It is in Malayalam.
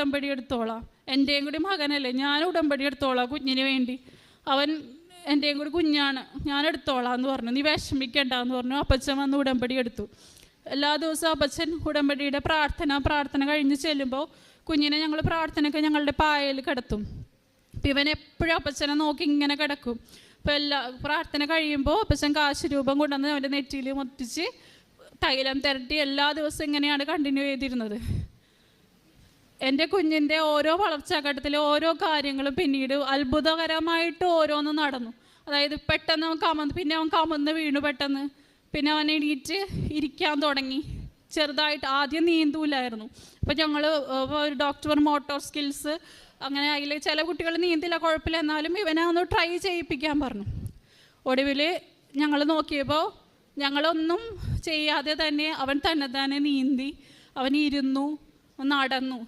ഉടമ്പടി എടുത്തോളാം, എൻ്റെയും കൂടി മകനല്ലേ, ഞാൻ ഉടമ്പടി എടുത്തോളാം കുഞ്ഞിന് വേണ്ടി, അവൻ എൻ്റെയും കൂടി കുഞ്ഞാണ്, ഞാൻ എടുത്തോളാം എന്ന് പറഞ്ഞു. നീ വിഷമിക്കണ്ട എന്ന് പറഞ്ഞു. അപ്പച്ചൻ വന്ന് ഉടമ്പടി എടുത്തു. എല്ലാ ദിവസവും അപ്പച്ചൻ ഉടമ്പടിയുടെ പ്രാർത്ഥന കഴിഞ്ഞ് ചെല്ലുമ്പോൾ കുഞ്ഞിനെ ഞങ്ങൾ പ്രാർത്ഥനയ്ക്ക് ഞങ്ങളുടെ പായയിൽ കിടത്തും. അപ്പം ഇവൻ എപ്പോഴും അപ്പച്ചനെ നോക്കി ഇങ്ങനെ കിടക്കും. അപ്പോൾ എല്ലാ പ്രാർത്ഥന കഴിയുമ്പോൾ അപ്പച്ചൻ കാശ് രൂപം കൊണ്ടുവന്ന് അവൻ്റെ നെറ്റിയിൽ മുത്തിച്ച് തൈലം തിരട്ടി എല്ലാ ദിവസവും ഇങ്ങനെയാണ് കണ്ടിന്യൂ ചെയ്തിരുന്നത്. എൻ്റെ കുഞ്ഞിൻ്റെ ഓരോ വളർച്ചാഘട്ടത്തിലെ ഓരോ കാര്യങ്ങളും പിന്നീട് അത്ഭുതകരമായിട്ട് ഓരോന്നും നടന്നു. അതായത് പെട്ടെന്ന് അവൻ കമന്ന് വീണു, പെട്ടെന്ന് പിന്നെ അവൻ എണീറ്റ് ഇരിക്കാൻ തുടങ്ങി. ചെറുതായിട്ട് ആദ്യം നീന്തൂലായിരുന്നു. അപ്പോൾ ഞങ്ങൾ ഡോക്ടർ മോട്ടോർ സ്കിൽസ് അങ്ങനെ അതിൽ ചില കുട്ടികൾ നീന്തില്ല, കുഴപ്പമില്ല, എന്നാലും ഇവനെ ഒന്ന് ട്രൈ ചെയ്യിപ്പിക്കാൻ പറഞ്ഞു. ഒടുവിൽ ഞങ്ങൾ നോക്കിയപ്പോൾ ഞങ്ങളൊന്നും ചെയ്യാതെ തന്നെ അവൻ തന്നെ നീന്തി, അവൻ ഇരുന്നു, നടന്നു.